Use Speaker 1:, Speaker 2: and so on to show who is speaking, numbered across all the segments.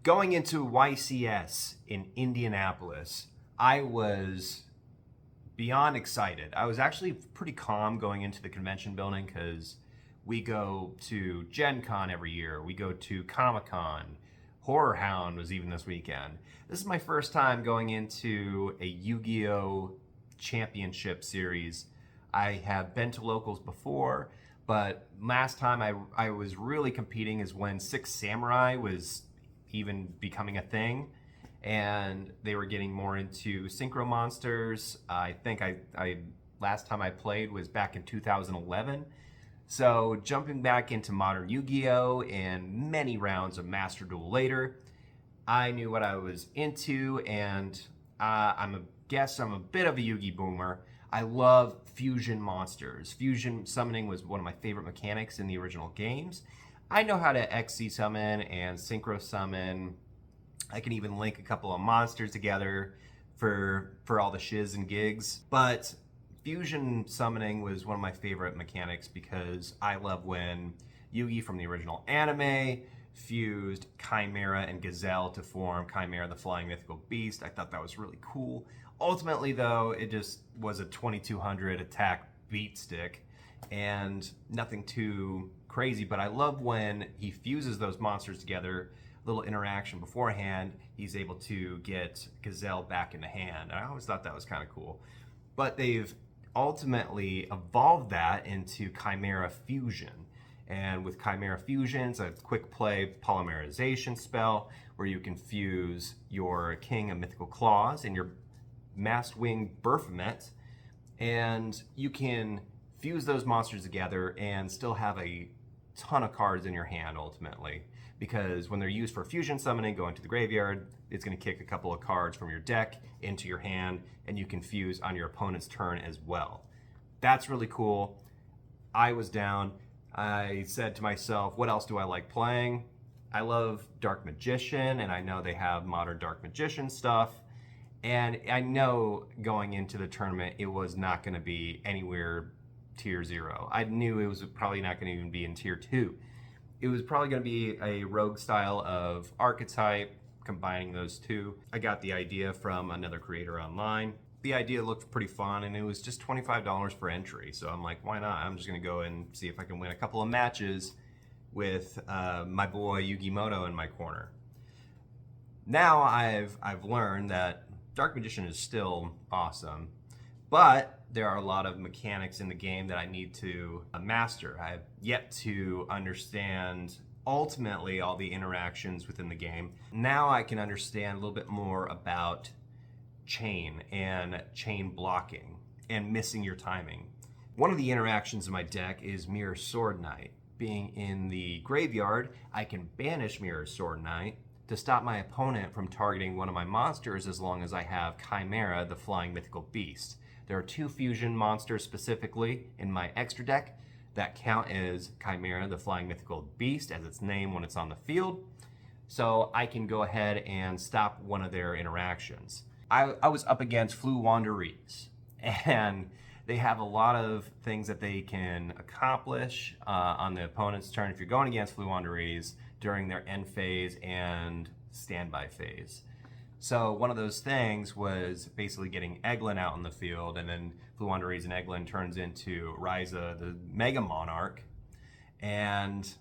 Speaker 1: Going into YCS in Indianapolis, I was beyond excited. I was actually pretty calm going into the convention building because we go to Gen Con every year. We go to Comic Con. Horror Hound was even this weekend. This is my first time going into a Yu-Gi-Oh! Championship series. I have been to locals before, but last time I was really competing is when Six Samurai was even becoming a thing, and they were getting more into synchro monsters. I think I last time I played was back in 2011. So jumping back into modern Yu-Gi-Oh! And many rounds of Master Duel later, I knew what I was into, and I'm a bit of a Yu-Gi boomer. I love fusion monsters. Fusion summoning was one of my favorite mechanics in the original games. I know how to XC summon and synchro summon. I can even link a couple of monsters together for all the shiz and gigs. But fusion summoning was one of my favorite mechanics because I love when Yugi from the original anime fused Chimera and Gazelle to form Chimera the Flying Mythical Beast. I thought that was really cool. Ultimately, though, it just was a 2200 attack beat stick and nothing too crazy, but I love when he fuses those monsters together, little interaction beforehand, he's able to get Gazelle back into hand. I always thought that was kind of cool. But they've ultimately evolved that into Chimera Fusion. And with Chimera Fusion, it's a quick play polymerization spell where you can fuse your King of Mythical Claws and your Masked Wing Baphomet, and you can fuse those monsters together and still have a ton of cards in your hand ultimately, because when they're used for fusion summoning, going to the graveyard, it's going to kick a couple of cards from your deck into your hand, and you can fuse on your opponent's turn as well. That's really cool. I was down. I said to myself, what else do I like playing? I love Dark Magician, and I know they have modern Dark Magician stuff. And I know going into the tournament, it was not going to be anywhere tier 0. I knew it was probably not going to even be in tier 2. It was probably going to be a rogue style of archetype, combining those two. I got the idea from another creator online. The idea looked pretty fun, and it was just $25 for entry. So I'm like, why not? I'm just going to go and see if I can win a couple of matches with my boy Yugimoto in my corner. Now I've learned that Dark Magician is still awesome, but there are a lot of mechanics in the game that I need to master. I have yet to understand ultimately all the interactions within the game. Now I can understand a little bit more about chain and chain blocking and missing your timing. One of the interactions in my deck is Mirror Sword Knight. Being in the graveyard, I can banish Mirror Sword Knight to stop my opponent from targeting one of my monsters as long as I have Chimera, the Flying Mythical Beast. There are 2 fusion monsters specifically in my extra deck that count as Chimera, the Flying Mythical Beast, as its name when it's on the field. So I can go ahead and stop one of their interactions. I was up against Flu Wanderese, and they have a lot of things that they can accomplish on the opponent's turn if you're going against Flu Wanderese during their end phase and standby phase. So one of those things was basically getting Eglin out in the field, and then Flu Wanderese and Eglin turns into Ryza, the Mega Monarch, and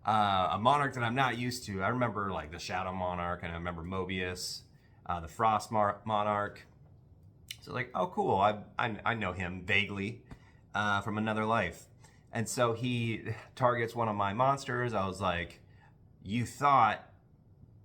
Speaker 1: a Monarch that I'm not used to. I remember like the Shadow Monarch, and I remember Mobius, the Frost Monarch. So like, oh cool, I know him vaguely from another life. And so he targets one of my monsters. I was like, you thought,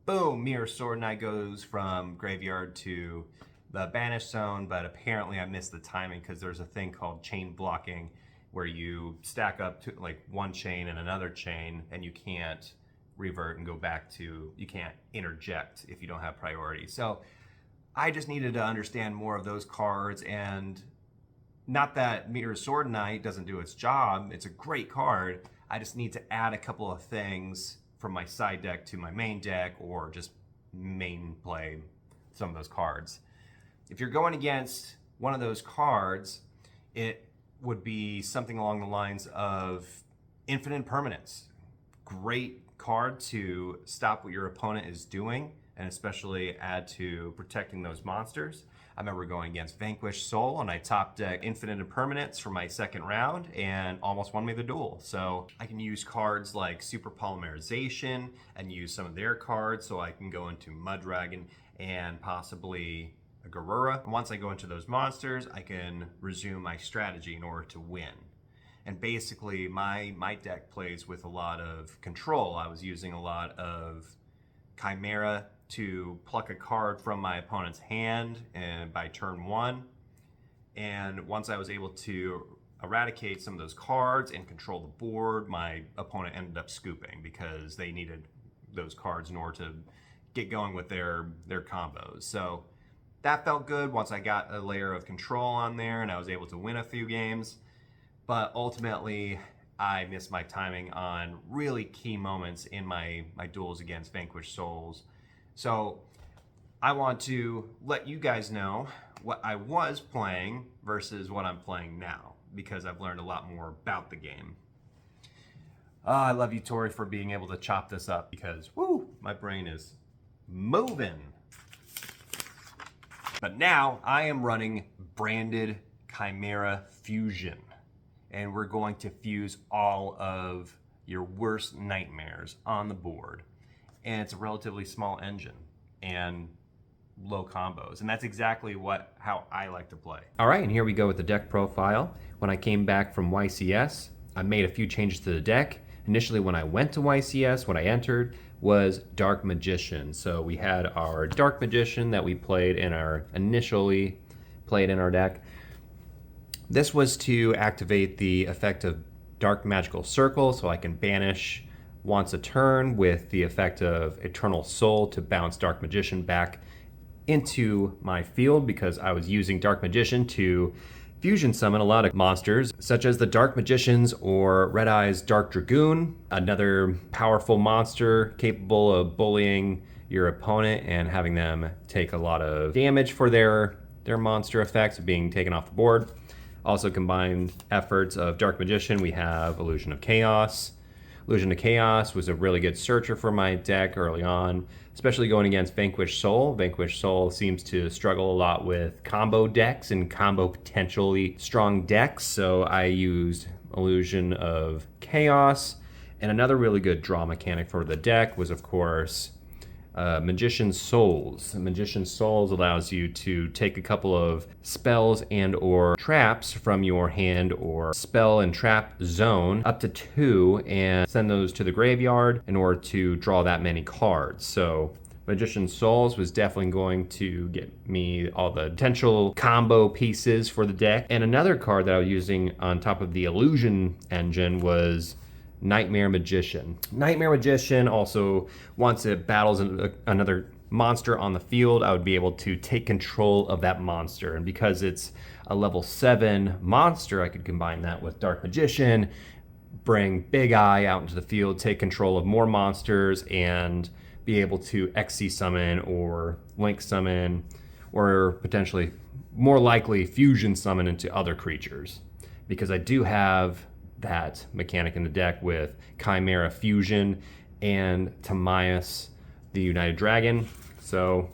Speaker 1: boom, Mirror Sword Knight goes from graveyard to the banished zone, but apparently I missed the timing because there's a thing called chain blocking where you stack up to like one chain and another chain, and you can't revert and go back to, you can't interject if you don't have priority. So I just needed to understand more of those cards, and not that Mirror Sword Knight doesn't do its job. It's a great card. I just need to add a couple of things from my side deck to my main deck, or just main play some of those cards. If you're going against one of those cards, it would be something along the lines of Infinite Permanence. Great card to stop what your opponent is doing, and especially add to protecting those monsters. I remember going against Vanquished Soul, and I top deck Infinite Impermanence for my second round and almost won me the duel. So I can use cards like Super Polymerization and use some of their cards, so I can go into Mud Dragon and possibly a Garura. Once I go into those monsters, I can resume my strategy in order to win. And basically, my deck plays with a lot of control. I was using a lot of Chimera to pluck a card from my opponent's hand and by turn 1. And once I was able to eradicate some of those cards and control the board, my opponent ended up scooping because they needed those cards in order to get going with their combos. So that felt good once I got a layer of control on there and I was able to win a few games. But ultimately, I missed my timing on really key moments in my duels against Vanquished Souls. So I want to let you guys know what I was playing versus what I'm playing now, because I've learned a lot more about the game. I love you, Tori, for being able to chop this up because, woo, my brain is moving. But now I am running branded Chimera Fusion, and we're going to fuse all of your worst nightmares on the board. And it's a relatively small engine and low combos, and that's exactly how I like to play. All right, and here we go with the deck profile. When I came back from YCS, I made a few changes to the deck. Initially, when I went to YCS, what I entered was Dark Magician. So we had our Dark Magician that we initially played in our deck. This was to activate the effect of Dark Magical Circle, so I can banish once a turn with the effect of Eternal Soul to bounce Dark Magician back into my field, because I was using Dark Magician to fusion summon a lot of monsters, such as the Dark Magicians or Red Eye's Dark Dragoon, another powerful monster capable of bullying your opponent and having them take a lot of damage for their monster effects being taken off the board. Also combined efforts of Dark Magician, we have Illusion of Chaos. Illusion of Chaos was a really good searcher for my deck early on, especially going against Vanquished Soul. Vanquished Soul seems to struggle a lot with combo decks and combo potentially strong decks, so I used Illusion of Chaos. And another really good draw mechanic for the deck was, of course, Magician's Souls. Magician's Souls allows you to take a couple of spells and or traps from your hand or spell and trap zone, up to 2, and send those to the graveyard in order to draw that many cards. So Magician's Souls was definitely going to get me all the potential combo pieces for the deck. And another card that I was using on top of the Illusion engine was Nightmare Magician. Nightmare Magician also, once it battles another monster on the field, I would be able to take control of that monster. And because it's a level 7 monster, I could combine that with Dark Magician, bring Big Eye out into the field, take control of more monsters, and be able to XC summon or Link summon, or potentially more likely fusion summon into other creatures. Because I do have that mechanic in the deck with Chimera Fusion and Timaeus the United Dragon. So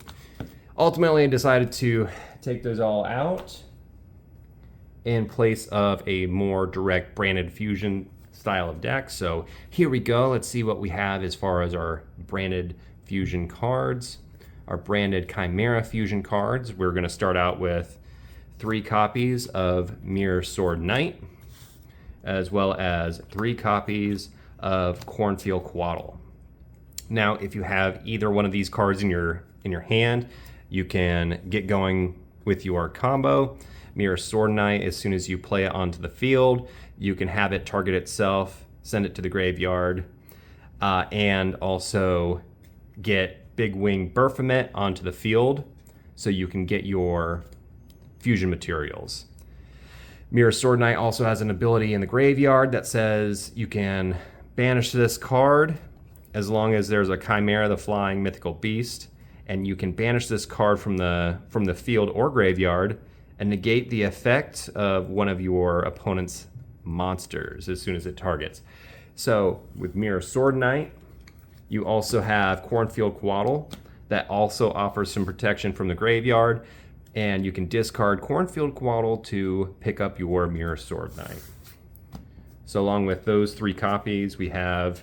Speaker 1: ultimately I decided to take those all out in place of a more direct branded fusion style of deck. So here we go. Let's see what we have as far as our branded fusion cards. Our branded Chimera Fusion cards. We're going to start out with 3 copies of Mirror Sword Knight, as well as 3 copies of Cornfield Quaddle. Now, if you have either one of these cards in your hand, you can get going with your combo. Mirror Sword Knight, as soon as you play it onto the field, you can have it target itself, send it to the graveyard, and also get Big Wing Baphomet onto the field so you can get your fusion materials. Mirror Sword Knight also has an ability in the graveyard that says you can banish this card as long as there's a Chimera, the flying mythical beast, and you can banish this card from the field or graveyard and negate the effect of one of your opponent's monsters as soon as it targets. So with Mirror Sword Knight,
Speaker 2: You also have Cornfield Quaddle that also offers some protection from the graveyard, and you can discard Cornfield Quaddle to pick up your Mirror Sword Knight. So along with those 3 copies, we have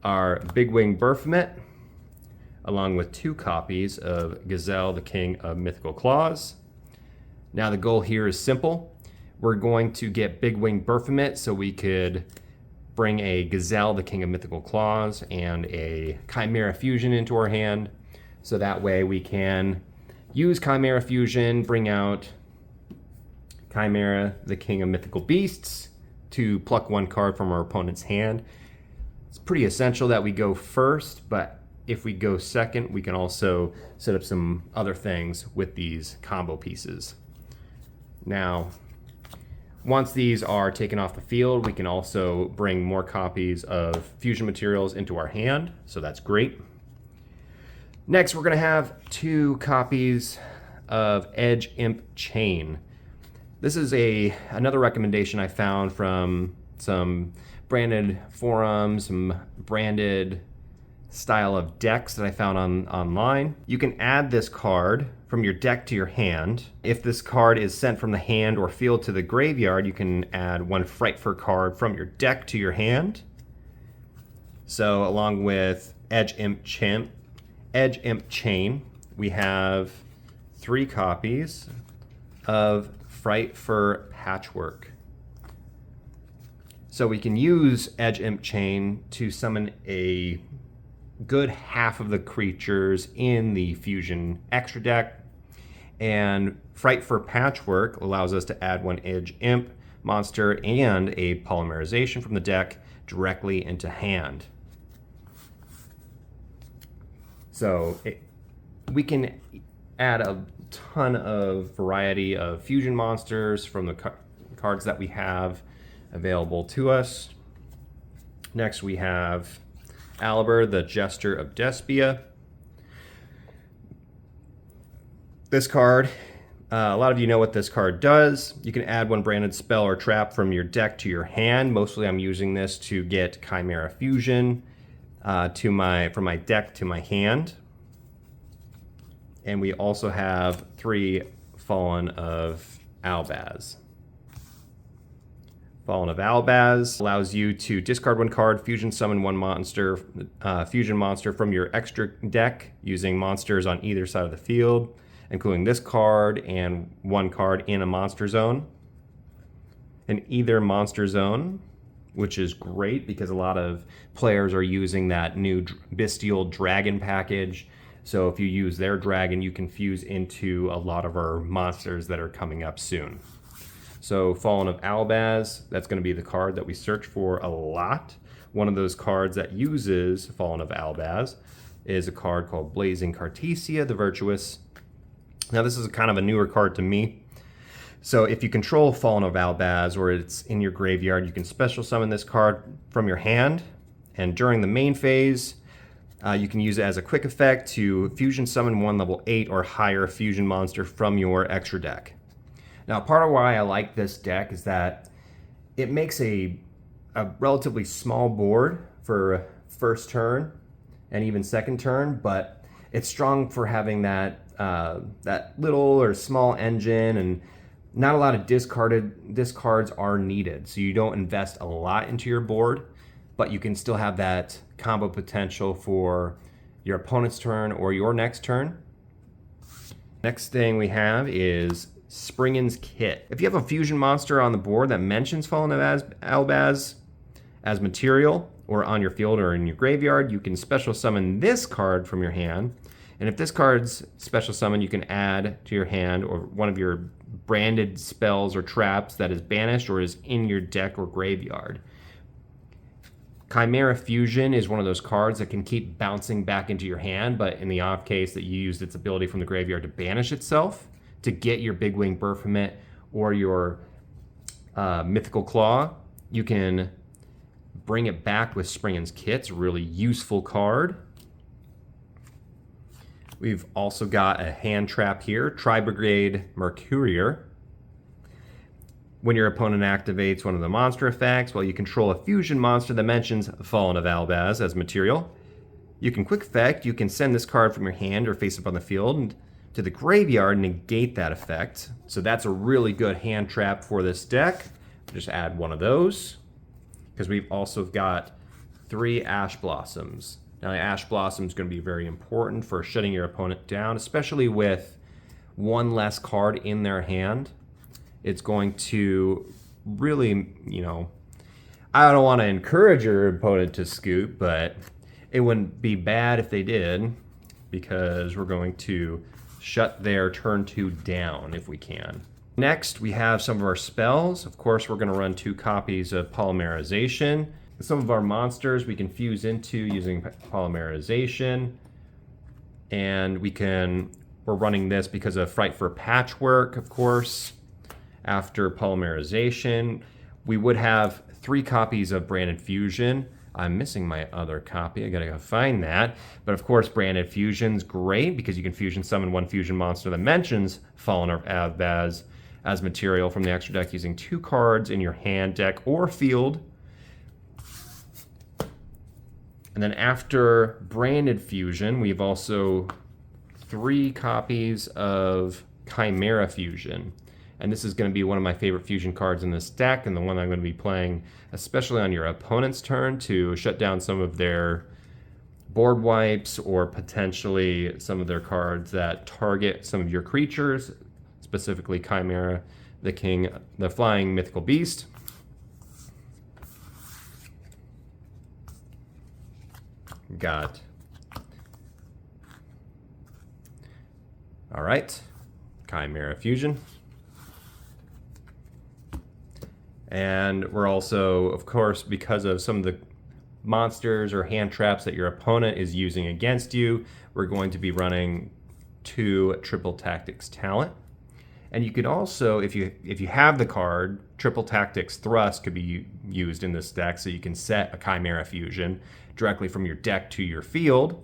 Speaker 2: our Big Wing Baphomet, along with 2 copies of Gazelle, the King of Mythical Claws. Now the goal here is simple. We're going to get Big Wing Baphomet so we could bring a Gazelle, the King of Mythical Claws, and a Chimera Fusion into our hand. So that way we can use Chimera Fusion, bring out Chimera, the King of Mythical Beasts, to pluck 1 card from our opponent's hand. It's pretty essential that we go first, but if we go second, we can also set up some other things with these combo pieces. Now, once these are taken off the field, we can also bring more copies of fusion materials into our hand, so that's great. Next, we're gonna have 2 copies of Edge Imp Chain. This is another recommendation I found from some branded forums, some branded style of decks that I found online. You can add this card from your deck to your hand. If this card is sent from the hand or field to the graveyard, you can add 1 Frightfur card from your deck to your hand. So along with Edge Imp Chain, we have 3 copies of Frightfur Patchwork. So we can use Edge Imp Chain to summon a good half of the creatures in the Fusion extra deck, and Frightfur Patchwork allows us to add 1 Edge Imp monster and a polymerization from the deck directly into hand. So we can add a ton of variety of fusion monsters from the cards that we have available to us. Next we have Alibur, the Jester of Despia. This card, a lot of you know what this card does. You can add 1 branded spell or trap from your deck to your hand. Mostly I'm using this to get Chimera Fusion from my deck to my hand. And we also have 3 Fallen of Albaz. Fallen of Albaz allows you to discard 1 card, fusion summon 1 monster, fusion monster from your extra deck using monsters on either side of the field, including this card and 1 card in a monster zone. In either monster zone, which is great because a lot of players are using that new Bestial Dragon package. So if you use their dragon, you can fuse into a lot of our monsters that are coming up soon. So Fallen of Albaz, that's going to be the card that we search for a lot. One of those cards that uses Fallen of Albaz is a card called Blazing Cartesia, the Virtuous. Now this is kind of a newer card to me. So if you control Fallen of Albaz or it's in your graveyard, you can special summon this card from your hand. And during the main phase, you can use it as a quick effect to fusion summon 1 level 8 or higher fusion monster from your extra deck. Now, part of why I like this deck is that it makes a relatively small board for first turn and even second turn, but it's strong for having that little or small engine, and not a lot of discards are needed. So you don't invest a lot into your board, but you can still have that combo potential for your opponent's turn or your next turn. Next thing we have is Springin's Kit. If you have a fusion monster on the board that mentions Fallen of Albaz as material, or on your field or in your graveyard, you can special summon this card from your hand. And if this card's special summon, you can add to your hand or 1 of your branded spells or traps that is banished or is in your deck or graveyard. Chimera Fusion is one of those cards that can keep bouncing back into your hand, but in the off case that you used its ability from the graveyard to banish itself, to get your Big Wing Baphomet or your Mythical Claw, you can bring it back with Springin's Kit. It's a really useful card. We've also got a hand trap here, Tri-Brigade Mercurier. When your opponent activates 1 of the monster effects, while you control a fusion monster that mentions Fallen of Albaz as material, You can quick effect, you can send this card from your hand or face up on the field and to the graveyard and negate that effect. So that's a really good hand trap for this deck. Just add one of those, because we've also got 3 Ash Blossoms. Now, the Ash Blossom is going to be very important for shutting your opponent down, especially with one less card in their hand. It's going to really, I don't want to encourage your opponent to scoop, but it wouldn't be bad if they did, because we're going to shut their turn 2 down if we can. Next, we have some of our spells. Of course, we're going to run 2 copies of Polymerization. Some of our monsters we can fuse into using Polymerization. And we're running this because of Fright for Patchwork, of course. After Polymerization, we would have 3 copies of Branded Fusion. I'm missing my other copy. I gotta go find that. But of course, Branded Fusion's great because you can fusion summon 1 fusion monster that mentions Fallen of Avbaz as material from the extra deck using 2 cards in your hand, deck, or field. And then after Branded Fusion, we've also 3 copies of Chimera Fusion. And this is going to be one of my favorite fusion cards in this deck, and the one I'm going to be playing, especially on your opponent's turn, to shut down some of their board wipes or potentially some of their cards that target some of your creatures, specifically Chimera, the flying mythical beast. Got. All right, Chimera Fusion. And we're also, of course, because of some of the monsters or hand traps that your opponent is using against you, we're going to be running 2 Triple Tactics Talent. And you could also, if you have the card, Triple Tactics Thrust could be used in this deck, so you can set a Chimera Fusion directly from your deck to your field.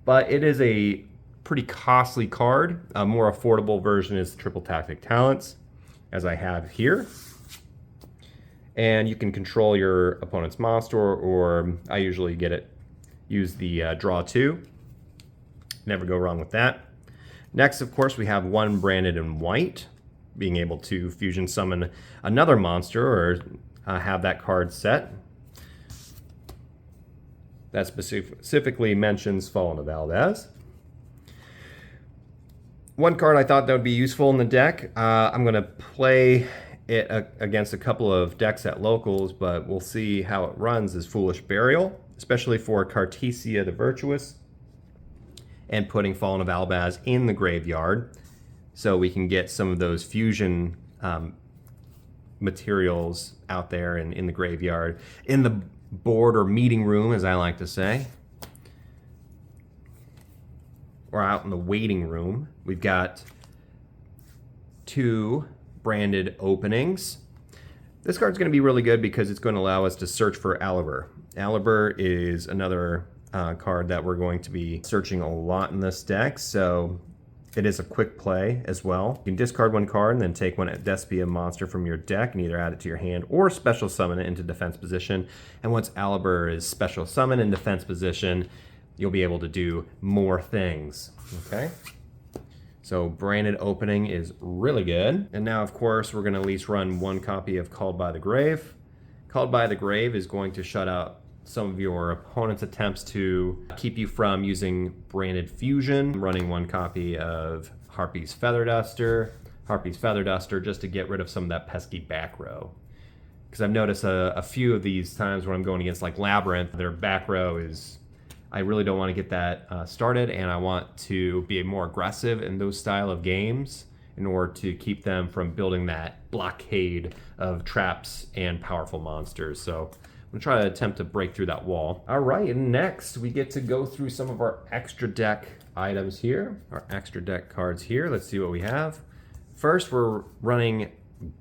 Speaker 2: But it is a pretty costly card. A more affordable version is Triple Tactic Talents, as I have here. And you can control your opponent's monster, or I usually use the draw 2. Never go wrong with that. Next, of course, we have 1 Branded in White, being able to fusion summon another monster or have that card set. That specifically mentions Fallen of Valdez. One card I thought that would be useful in the deck. I'm going to play it against a couple of decks at locals, but we'll see how it runs, is Foolish Burial, especially for Cartesia the Virtuous, and putting Fallen of Albaz in the graveyard so we can get some of those fusion materials out there and in the graveyard, in the board or meeting room, as I like to say, or out in the waiting room. We've got 2 Branded Openings. This card's going to be really good because it's going to allow us to search for Aliber. Aliber is another card that we're going to be searching a lot in this deck, so it is a quick play as well. You can discard 1 card and then take 1 Despia monster from your deck and either add it to your hand or special summon it into defense position. And once Aliber is special summon in defense position, you'll be able to do more things. Okay? So Branded Opening is really good. And now, of course, we're going to at least run 1 copy of Called by the Grave. Called by the Grave is going to shut out some of your opponent's attempts to keep you from using Branded Fusion. I'm running 1 copy of Harpy's Feather Duster. Harpy's Feather Duster just to get rid of some of that pesky back row. Because I've noticed a few of these times when I'm going against like Labyrinth, their back row is... I really don't want to get that started, and I want to be more aggressive in those style of games in order to keep them from building that blockade of traps and powerful monsters. So I'm going to try to attempt to break through that wall. All right, and next we get to go through some of our extra deck items here, our extra deck cards here. Let's see what we have. First, we're running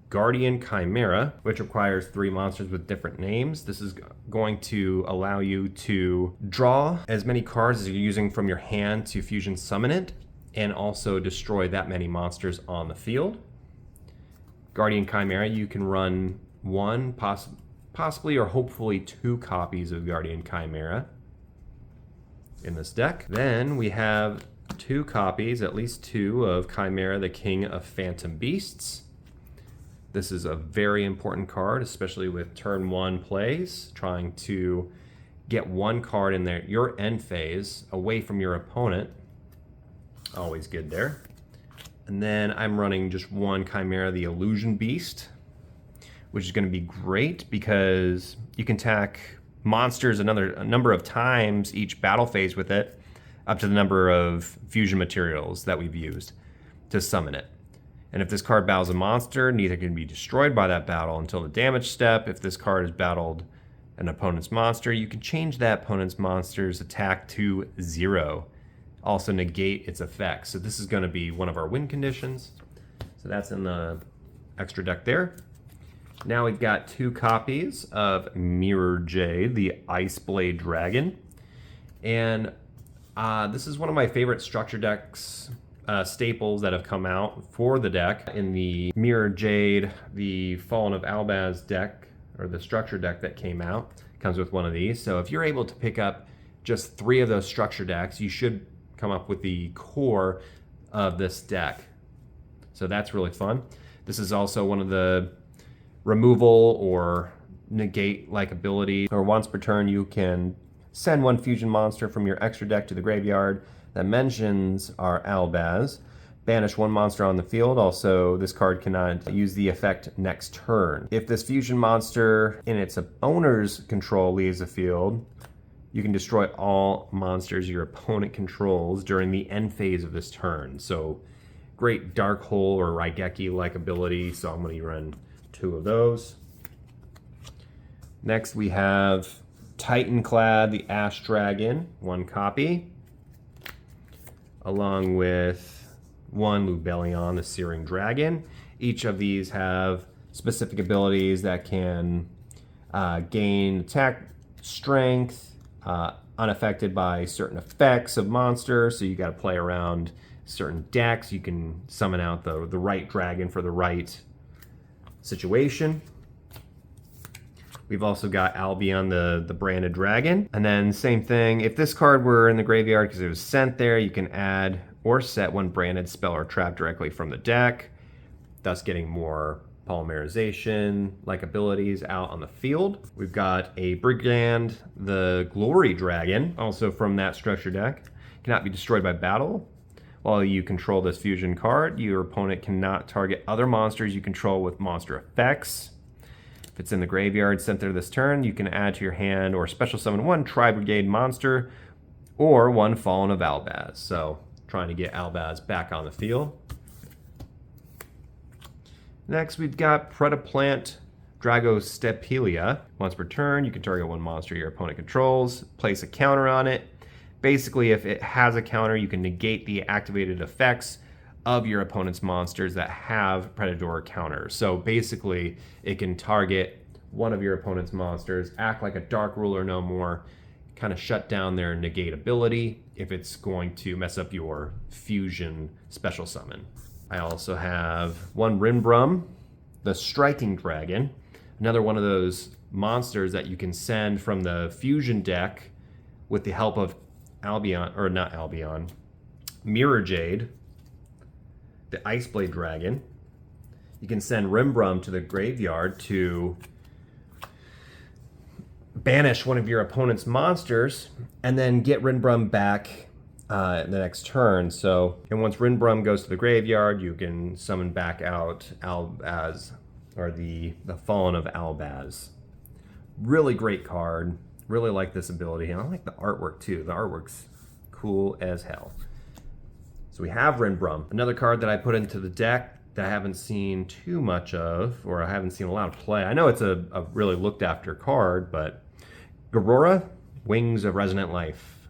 Speaker 2: Guardian Chimera, which requires 3 monsters with different names. This is going to allow you to draw as many cards as you're using from your hand to fusion summon it, and also destroy that many monsters on the field. Guardian Chimera, you can run 1, possibly or hopefully 2 copies of Guardian Chimera. in this deck. Then we have 2 copies, at least 2, of Chimera, the King of Phantom Beasts. This is a very important card, especially with turn 1 plays, trying to get 1 card in there, your end phase, away from your opponent. Always good there. And then I'm running just 1 Chimera, the Illusion Beast, which is going to be great because you can attack monsters a number of times each battle phase with it, up to the number of fusion materials that we've used to summon it. And if this card battles a monster, neither can be destroyed by that battle until the damage step. If this card has battled an opponent's monster, you can change that opponent's monster's attack to 0. Also negate its effects. So this is going to be one of our win conditions. So that's in the extra deck there. Now we've got 2 copies of Mirror Jade, the Ice Blade Dragon. And this is one of my favorite structure decks staples that have come out for the deck. In the Mirror Jade, the Fallen of Albaz deck, or the structure deck that came out, comes with one of these. So if you're able to pick up just 3 of those structure decks, you should come up with the core of this deck. So that's really fun. This is also one of the removal or negate like abilities, or once per turn you can send 1 fusion monster from your extra deck to the graveyard that mentions our Albaz. Banish 1 monster on the field. Also, this card cannot use the effect next turn. If this fusion monster in its owner's control leaves the field, you can destroy all monsters your opponent controls during the end phase of this turn. So great Dark Hole or Raigeki-like ability, so I'm going to run 2 of those. Next we have Titanclad, the Ash Dragon, 1 copy, along with 1 Lubellion, the Searing Dragon. Each of these have specific abilities that can gain attack strength, unaffected by certain effects of monsters, so you got to play around certain decks. You can summon out the right dragon for the right situation. We've also got Albion, the branded dragon. And then same thing, if this card were in the graveyard because it was sent there, you can add or set 1 branded spell or trap directly from the deck, thus getting more polymerization like abilities out on the field. We've got a Brigand, the Glory Dragon, also from that structure deck. Cannot be destroyed by battle. While you control this fusion card, your opponent cannot target other monsters you control with monster effects. If it's in the graveyard sent there this turn, you can add to your hand or special summon 1 Tri-Brigade monster or 1 Fallen of Albaz. So trying to get Albaz back on the field. Next, we've got Predaplant Dragostepelia. Once per turn, you can target 1 monster your opponent controls, place a counter on it. Basically, if it has a counter, you can negate the activated effects of your opponent's monsters that have Predator counters. So basically, it can target one of your opponent's monsters, act like a Dark Ruler no more, kind of shut down their negate ability if it's going to mess up your fusion special summon. I also have 1 Rinbrum, the Striking Dragon, another one of those monsters that you can send from the fusion deck with the help of Mirror Jade, the Iceblade Dragon. You can send Rinbrum to the graveyard to banish one of your opponent's monsters and then get Rinbrum back the next turn. So, and once Rinbrum goes to the graveyard, you can summon back out Albaz, or the Fallen of Albaz. Really great card. Really like this ability, and I like the artwork too. The artwork's cool as hell. So we have Rinbrum, another card that I put into the deck that I haven't seen too much of, or I haven't seen a lot of play. I know it's a really looked after card, but Garora, Wings of Resonant Life.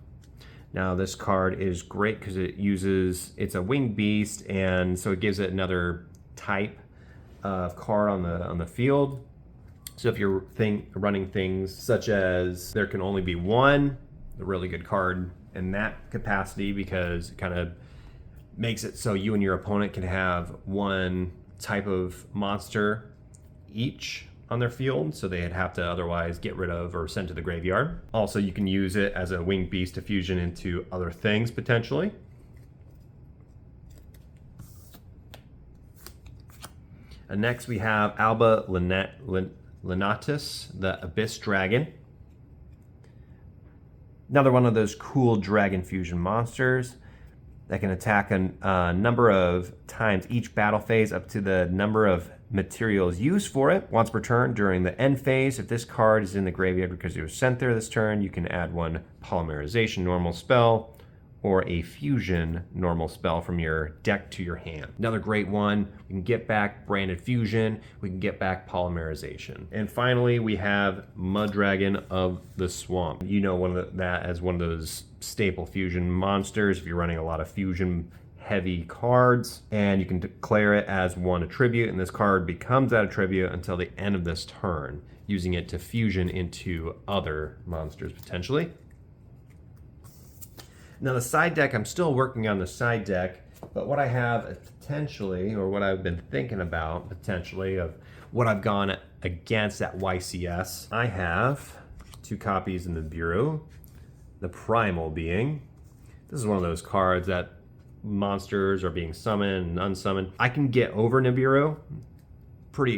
Speaker 2: Now this card is great because it's a winged beast, and so it gives it another type of card on the field. So if you're running things such as there can only be 1, a really good card in that capacity, because it kind of makes it so you and your opponent can have 1 type of monster each on their field, so they'd have to otherwise get rid of or send to the graveyard. Also, you can use it as a winged beast to fusion into other things potentially. And next we have Alba Lenatus, the Abyss Dragon. Another one of those cool dragon fusion monsters that can attack a number of times each battle phase up to the number of materials used for it. Once per turn during the end phase, if this card is in the graveyard because it was sent there this turn, you can add one polymerization normal spell or a fusion normal spell from your deck to your hand. Another great one, we can get back branded fusion, we can get back polymerization. And finally, we have Mud Dragon of the Swamp. You know that as one of those staple fusion monsters if you're running a lot of fusion heavy cards, and you can declare it as one attribute, and this card becomes that attribute until the end of this turn, using it to fusion into other monsters potentially. Now the side deck, I'm still working on the side deck, but what I have potentially, or what I've been thinking about potentially of what I've gone against at YCS, I have 2 copies in the Bureau, the Primal being, this is one of those cards that monsters are being summoned and unsummoned. I can get over Nibiru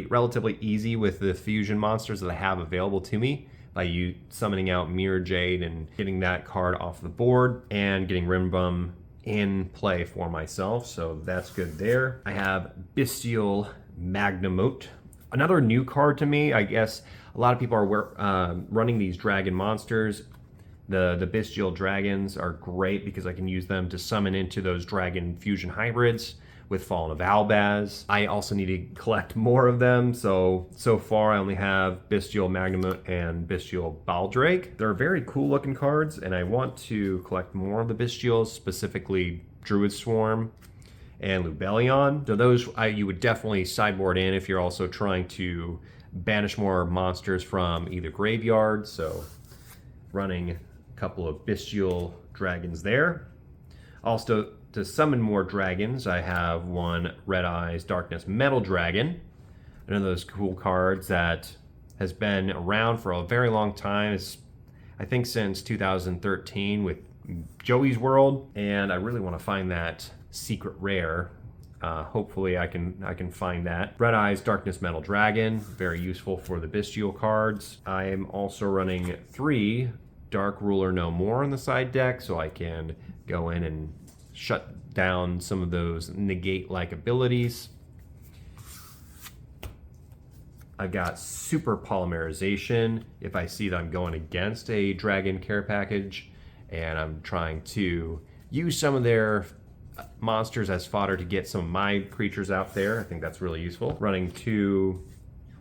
Speaker 2: relatively easy with the fusion monsters that I have available to me by you summoning out Mirror Jade and getting that card off the board and getting Rimbum in play for myself, so that's good there. I have Bestial Magnamote, another new card to me. I guess a lot of people are running these dragon monsters. The Bestial Dragons are great because I can use them to summon into those dragon fusion hybrids with Fallen of Albaz. I also need to collect more of them, so far I only have Bestial Magnamut and Bestial Baldrake. They're very cool looking cards, and I want to collect more of the Bestials, specifically Druid Swarm and Lubellion. So those you would definitely sideboard in if you're also trying to banish more monsters from either graveyard, so running a couple of Bestial Dragons there. Also, to summon more dragons, I have one Red Eyes Darkness Metal Dragon. One of those cool cards that has been around for a very long time. It's, I think, since 2013 with Joey's World, and I really want to find that secret rare. Hopefully I can find that. Red Eyes Darkness Metal Dragon, very useful for the Bestial cards. I am also running 3 Dark Ruler No More on the side deck, so I can go in and shut down some of those negate-like abilities. I've got Super Polymerization if I see that I'm going against a Dragon care package and I'm trying to use some of their monsters as fodder to get some of my creatures out there. I think that's really useful. Running 2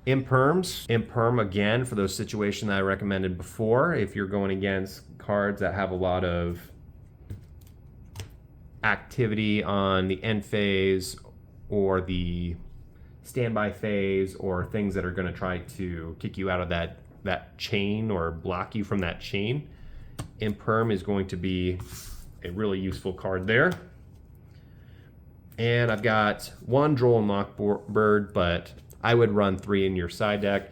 Speaker 2: Imperms. Imperm again for those situations that I recommended before. If you're going against cards that have a lot of activity on the end phase or the standby phase, or things that are going to try to kick you out of that chain or block you from that chain, Imperm is going to be a really useful card there. And I've got 1 Droll and Lockbird, but I would run 3 in your side deck.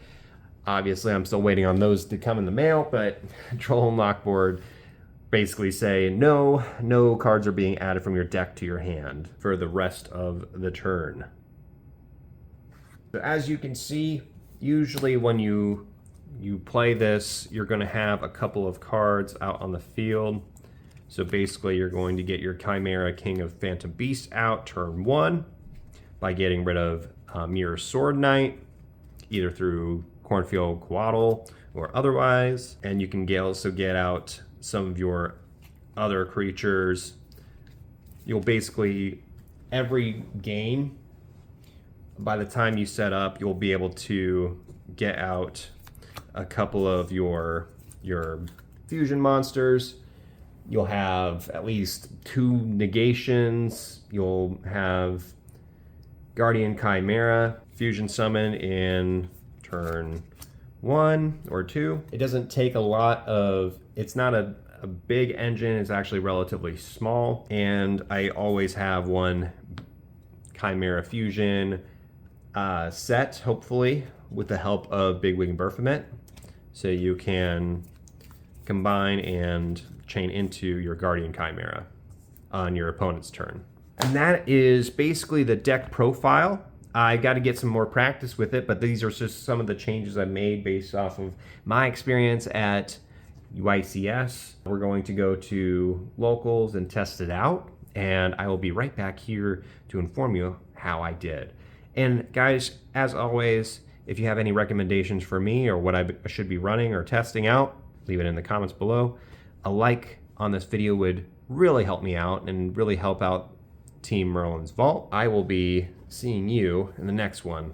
Speaker 2: Obviously, I'm still waiting on those to come in the mail, but Droll and Lockboard basically say no cards are being added from your deck to your hand for the rest of the turn. So as you can see, usually when you play this, you're going to have a couple of cards out on the field. So basically you're going to get your Chimera King of Phantom Beast out turn 1 by getting rid of Mirror Sword Knight, either through Cornfield Coatl or otherwise. And you can also get out some of your other creatures. You'll basically, every game, by the time you set up, you'll be able to get out a couple of your fusion monsters. You'll have at least 2 negations. You'll have Guardian Chimera fusion summon in turn 1 or 2. It doesn't take a lot of, it's not a big engine, it's actually relatively small. And I always have 1 Chimera fusion set, hopefully, with the help of Bigwig and Berfomet. So you can combine and chain into your Guardian Chimera on your opponent's turn. And that is basically the deck profile. I got to get some more practice with it, but these are just some of the changes I've made based off of my experience at YCS. We're going to go to locals and test it out, and I will be right back here to inform you how I did. And guys, as always, if you have any recommendations for me or what I should be running or testing out, leave it in the comments below. A like on this video would really help me out and really help out Team Merlin's Vault. I will be seeing you in the next one.